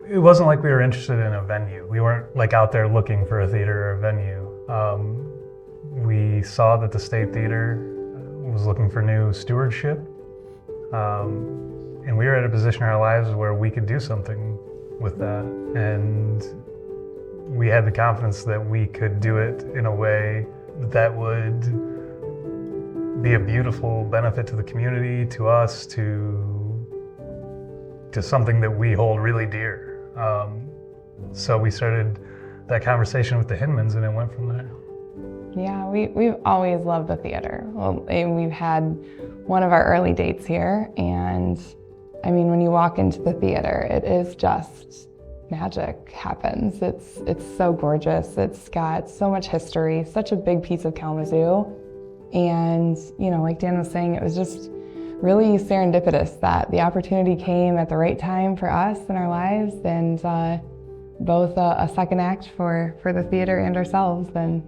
It wasn't like we were interested in a venue. We weren't like out there looking for a theater or a venue. We saw that the State Theater was looking for new stewardship. And we were at a position in our lives where we could do something with that. And we had the confidence that we could do it in a way that would be a beautiful benefit to the community, to us, to something that we hold really dear. So we started that conversation with the Hinmans, and it went from there. Yeah, we've always loved the theater. Well, and we've had one of our early dates here, and I mean, when you walk into the theater, it is just magic happens. It's so gorgeous. It's got so much history, such a big piece of Kalamazoo. And, you know, like Dan was saying, it was just really serendipitous that the opportunity came at the right time for us in our lives, and both a second act for the theater and ourselves. And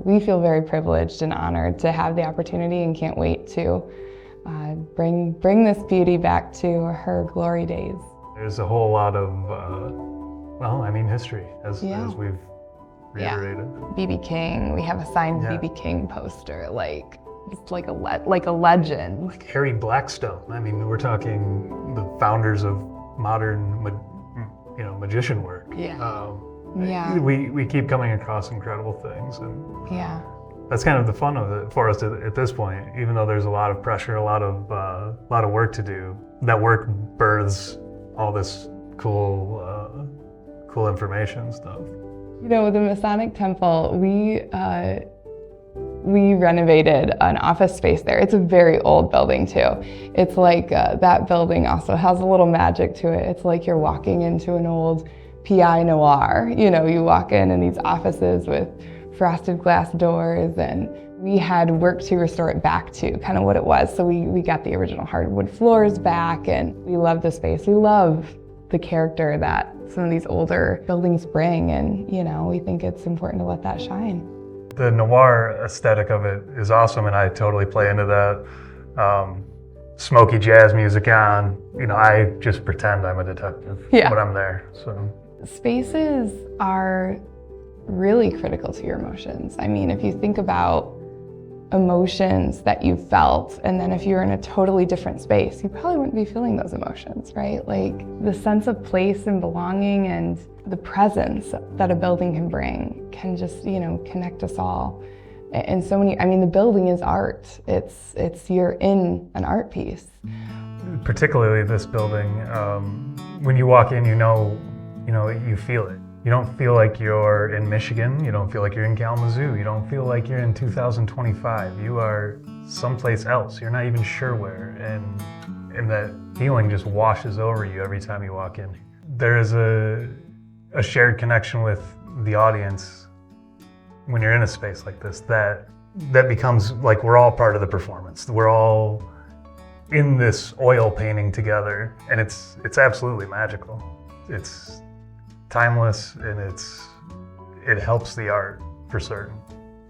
we feel very privileged and honored to have the opportunity, and can't wait to bring this beauty back to her glory days. There's a whole lot of, history, as we've reiterated. B.B. King, we have a signed B.B. King poster, it's like a legend. Like Harry Blackstone. I mean, we're talking the founders of modern, magician work. We keep coming across incredible things, and that's kind of the fun of it for us at this point. Even though there's a lot of pressure, a lot of work to do, that work births all this cool information stuff. You know, the Masonic Temple, we renovated an office space there. It's a very old building too. It's like that building also has a little magic to it. It's like you're walking into an old PI noir. You know, you walk in these offices with frosted glass doors, and we had worked to restore it back to kind of what it was. So we got the original hardwood floors back, and we love the space. We love the character that some of these older buildings bring, and we think it's important to let that shine. The noir aesthetic of it is awesome, and I totally play into that. Smoky jazz music on, I just pretend I'm a detective when I'm there. So spaces are really critical to your emotions. I mean, if you think about emotions that you felt, and then if you're in a totally different space, you probably wouldn't be feeling those emotions, right? Like the sense of place and belonging and the presence that a building can bring can just, connect us all. And so many, the building is art. It's you're in an art piece. Particularly this building, when you walk in, you feel it. You don't feel like you're in Michigan. You don't feel like you're in Kalamazoo. You don't feel like you're in 2025. You are someplace else. You're not even sure where. And that feeling just washes over you every time you walk in. There is a shared connection with the audience when you're in a space like this that becomes like we're all part of the performance. We're all in this oil painting together, and it's absolutely magical. It's timeless, and it helps the art for certain.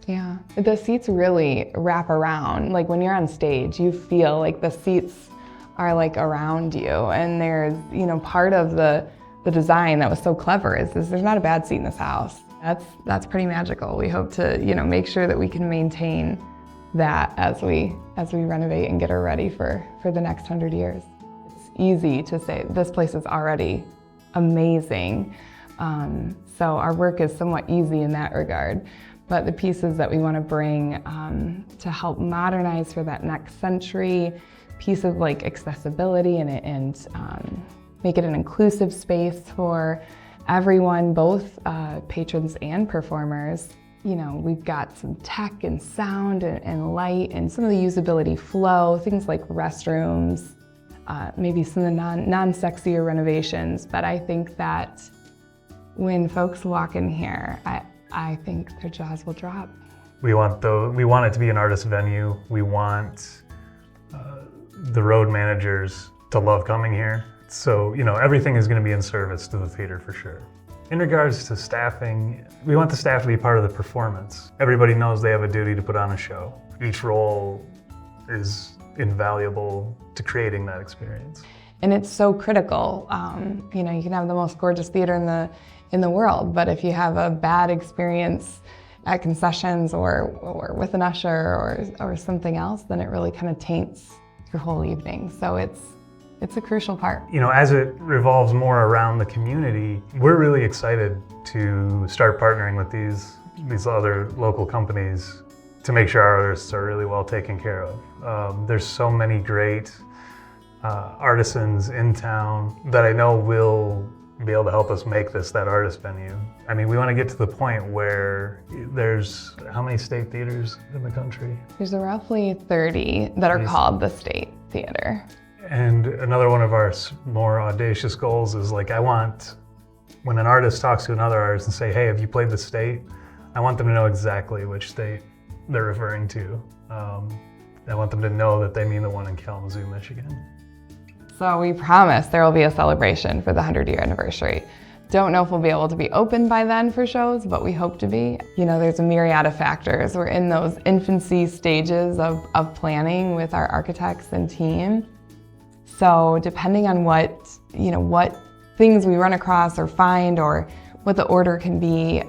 Yeah, the seats really wrap around. Like when you're on stage, you feel like the seats are like around you, and there's part of the design that was so clever is there's not a bad seat in this house. That's pretty magical. We hope to make sure that we can maintain that as we renovate and get her ready for the next 100 years. It's easy to say this place is already amazing. So our work is somewhat easy in that regard, but the pieces that we want to bring to help modernize for that next century, pieces like accessibility and make it an inclusive space for everyone, both patrons and performers. We've got some tech and sound and light and some of the usability flow, things like restrooms, maybe some of the non-sexier renovations, but I think that when folks walk in here, I think their jaws will drop. We want it to be an artist venue. We want the road managers to love coming here. So, everything is going to be in service to the theater for sure. In regards to staffing, we want the staff to be part of the performance. Everybody knows they have a duty to put on a show. Each role is invaluable to creating that experience. And it's so critical. You know, you can have the most gorgeous theater in the world, but if you have a bad experience at concessions or with an usher or something else, then it really kind of taints your whole evening. So it's a crucial part. You know, as it revolves more around the community, we're really excited to start partnering with these other local companies to make sure our artists are really well taken care of. There's so many great artisans in town that I know will be able to help us make this that artist venue. I mean, we want to get to the point where there's how many state theaters in the country? There's roughly 30 that are called the State Theater. And another one of our more audacious goals is like, I want, when an artist talks to another artist and say, hey, have you played the State? I want them to know exactly which state they're referring to. I want them to know that they mean the one in Kalamazoo, Michigan. So we promise there will be a celebration for the 100-year anniversary. Don't know if we'll be able to be open by then for shows, but we hope to be. You know, there's a myriad of factors. We're in those infancy stages of planning with our architects and team. So depending on what things we run across or find or what the order can be,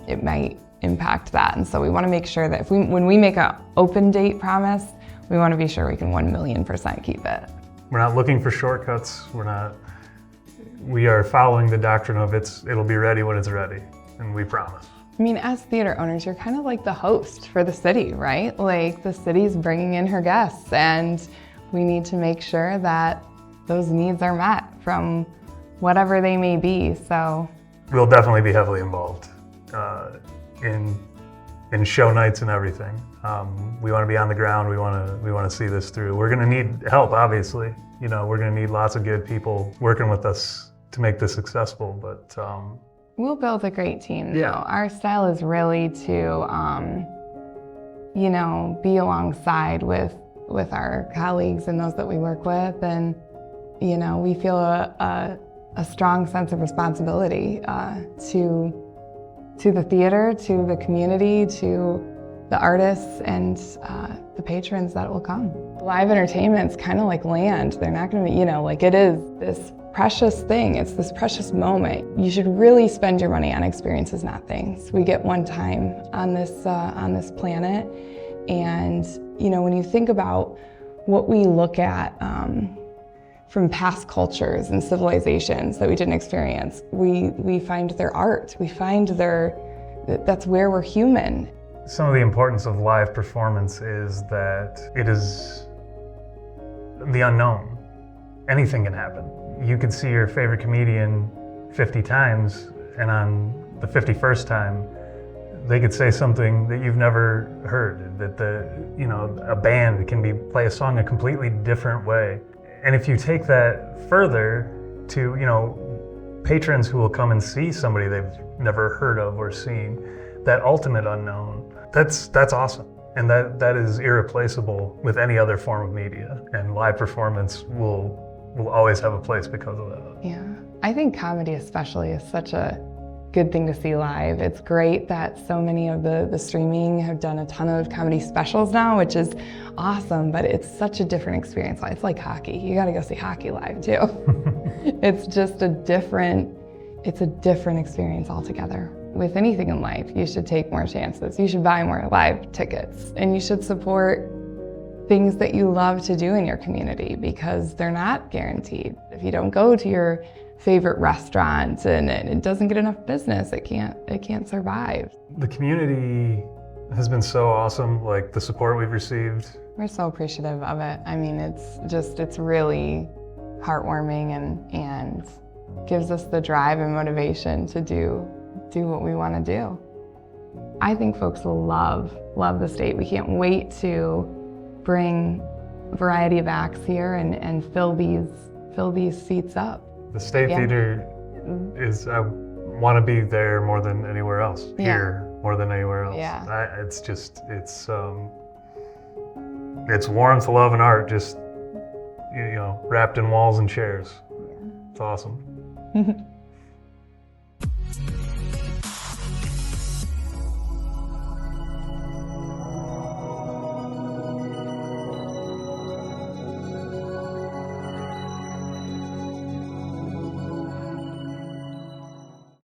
it might impact that. And so we want to make sure that when we make an open date promise, we want to be sure we can 1,000,000% keep it. We're not looking for shortcuts. We are following the doctrine of it'll be ready when it's ready, and we promise. I mean, as theater owners, you're kind of like the host for the city, right? Like the city's bringing in her guests, and we need to make sure that those needs are met from whatever they may be. So we'll definitely be heavily involved in show nights and everything. We want to be on the ground. We want to see this through. We're going to need help, obviously. You know, we're going to need lots of good people working with us to make this successful. But we'll build a great team. Yeah. Our style is really to, be alongside with our colleagues and those that we work with, and we feel a strong sense of responsibility to the theater, to the community, to the artists and the patrons that will come. Live entertainment's kind of like land. They're not going to be, it is this precious thing. It's this precious moment. You should really spend your money on experiences, not things. We get one time on this planet, and when you think about what we look at from past cultures and civilizations that we didn't experience, we find their art. We find that's where we're human. Some of the importance of live performance is that it is the unknown. Anything can happen. You could see your favorite comedian 50 times, and on the 51st time, they could say something that you've never heard, that a band can play a song a completely different way. And if you take that further to, patrons who will come and see somebody they've never heard of or seen, that ultimate unknown, that's awesome. And that is irreplaceable with any other form of media. And live performance will always have a place because of that. Yeah, I think comedy especially is such a good thing to see live. It's great that so many of the streaming have done a ton of comedy specials now, which is awesome, but it's such a different experience. It's like hockey. You gotta go see hockey live too. It's just a different experience altogether. With anything in life, you should take more chances. You should buy more live tickets, and you should support things that you love to do in your community, because they're not guaranteed. If you don't go to your favorite restaurant and it doesn't get enough business, it can't survive. The community has been so awesome, like the support we've received. We're so appreciative of it. I mean, it's really heartwarming and gives us the drive and motivation to do what we want to do. I think folks will love the state. We can't wait to bring a variety of acts here and fill these seats up. The State Theater is, I want to be there more than anywhere else. Here more than anywhere else. Yeah. It's warmth, love, and art, just wrapped in walls and chairs. It's awesome.